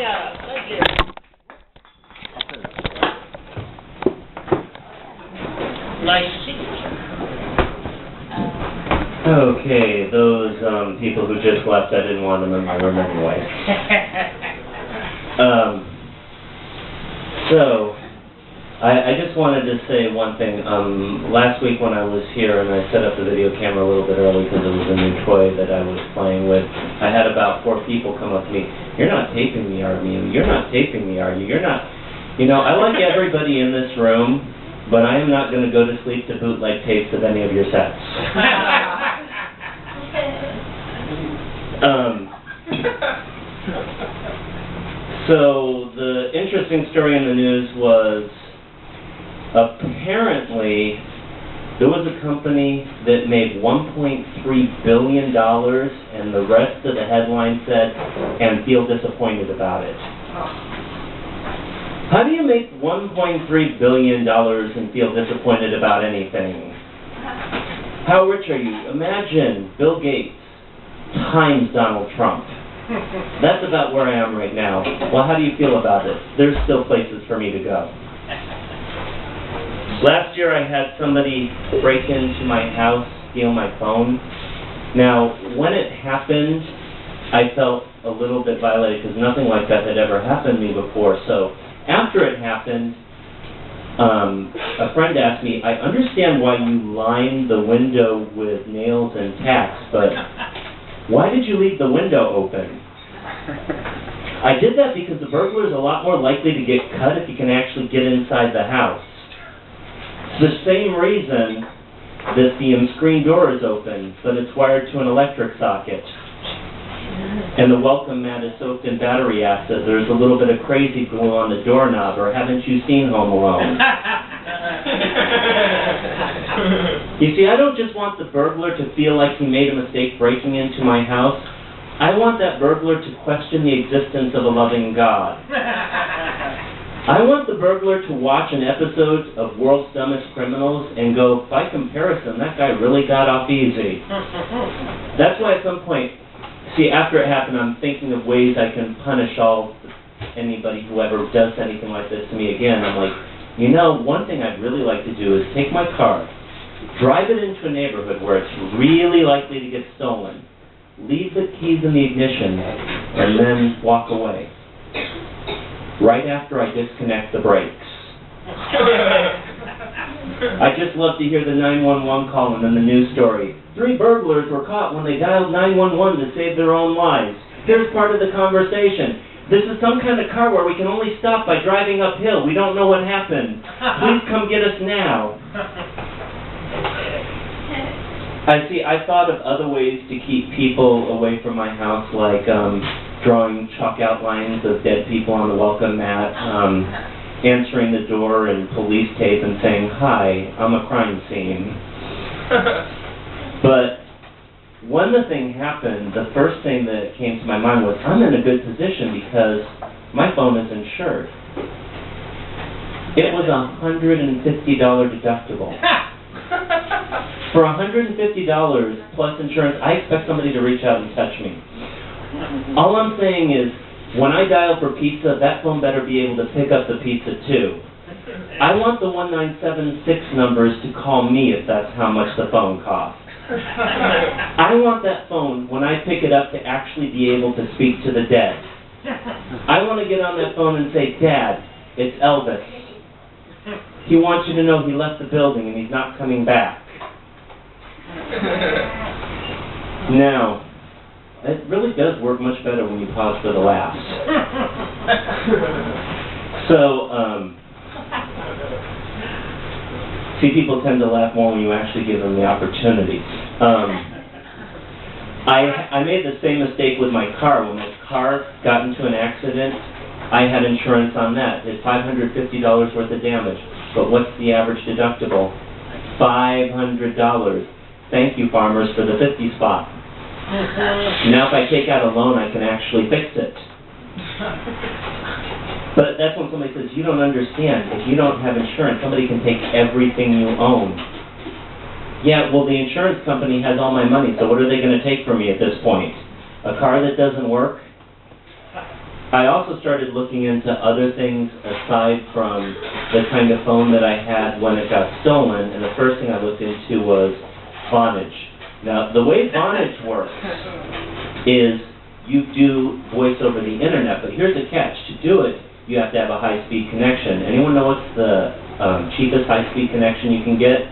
Yeah, thank you. Nice to see you, sir. Okay, those people who just left, I didn't want them in my room anyway. So, I just wanted to say one thing. Last week when I was here and I set up the video camera a little bit early because it was a new toy that I was playing with, I had about 4 people come up to me. You're not taping me, are you? You're not taping me, are you? You're not... You know, I like everybody in this room, but I am not going to go to sleep to bootleg tapes of any of your sets. So the interesting story in the news was apparently there was a company that made $1.3 billion and the rest of the headline said, and feel disappointed about it. How do you make $1.3 billion and feel disappointed about anything? How rich are you? Imagine Bill Gates times Donald Trump. That's about where I am right now. Well, how do you feel about it? There's still places for me to go. Last year I had somebody break into my house, steal my phone. Now, when it happened, I felt a little bit violated because nothing like that had ever happened to me before. So after it happened, a friend asked me, I understand why you lined the window with nails and tacks, but why did you leave the window open? I did that because the burglar is a lot more likely to get cut if he can actually get inside the house. It's the same reason that the screen door is open, but it's wired to an electric socket. And the welcome mat is soaked in battery acid. There's a little bit of crazy glue on the doorknob, or haven't you seen Home Alone? You see, I don't just want the burglar to feel like he made a mistake breaking into my house. I want that burglar to question the existence of a loving God. I want the burglar to watch an episode of World's Dumbest Criminals and go, by comparison, that guy really got off easy. That's why at some point, see, after it happened, I'm thinking of ways I can punish anybody who ever does anything like this to me again. I'm like, you know, one thing I'd really like to do is take my car, drive it into a neighborhood where it's really likely to get stolen, leave the keys in the ignition, and then walk away. Right after I disconnect the brakes. I just love to hear the 911 call and then the news story. 3 burglars were caught when they dialed 911 to save their own lives. Here's part of the conversation. This is some kind of car where we can only stop by driving uphill. We don't know what happened. Please come get us now. I thought of other ways to keep people away from my house, like drawing chalk outlines of dead people on the welcome mat, answering the door in police tape and saying, hi, I'm a crime scene. But when the thing happened, the first thing that came to my mind was, I'm in a good position because my phone is insured. It was a $150 deductible. For $150 plus insurance, I expect somebody to reach out and touch me. All I'm saying is, when I dial for pizza, that phone better be able to pick up the pizza too. I want the 1976 numbers to call me if that's how much the phone costs. I want that phone, when I pick it up, to actually be able to speak to the dead. I want to get on that phone and say, Dad, it's Elvis. He wants you to know he left the building and he's not coming back. Now, it really does work much better when you pause for the laughs. So, see, people tend to laugh more when you actually give them the opportunity. I made the same mistake with my car. When my car got into an accident, I had insurance on that. It's $550 worth of damage. But what's the average deductible? $500. Thank you, farmers, for the 50 spot. Now if I take out a loan, I can actually fix it. But that's when somebody says, you don't understand. If you don't have insurance, somebody can take everything you own. Yeah, well, the insurance company has all my money, so what are they going to take from me at this point? A car that doesn't work? I also started looking into other things aside from the kind of phone that I had when it got stolen, and the first thing I looked into was Vonage. Now, the way Vonage works is you do voice over the internet, but here's the catch. To do it, you have to have a high-speed connection. Anyone know what's the cheapest high-speed connection you can get?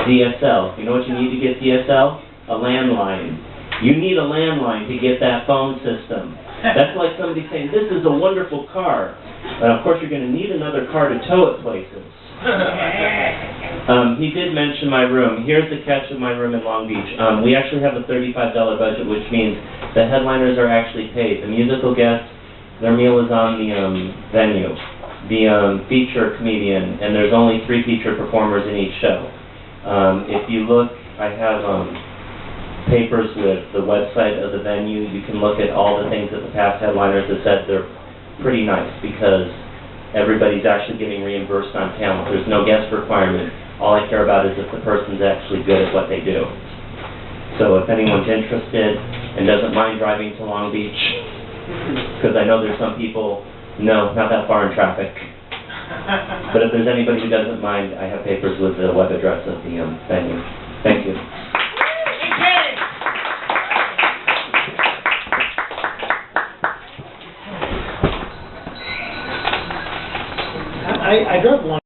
DSL. You know what you need to get DSL? A landline. You need a landline to get that phone system. That's like somebody saying, this is a wonderful car. But of course you're going to need another car to tow it places. He did mention my room. Here's the catch of my room in Long Beach. We actually have a $35 budget, which means the headliners are actually paid. The musical guests, their meal is on the venue. The feature comedian, and there's only 3 feature performers in each show. If you look, I have papers with the website of the venue. You can look at all the things that the past headliners have said. They're pretty nice because everybody's actually getting reimbursed on talent. There's no guest requirement. All I care about is if the person's actually good at what they do. So if anyone's interested and doesn't mind driving to Long Beach, because I know there's some people, no, not that far in traffic. But if there's anybody who doesn't mind, I have papers with the web address of the venue. Thank you. I drove one.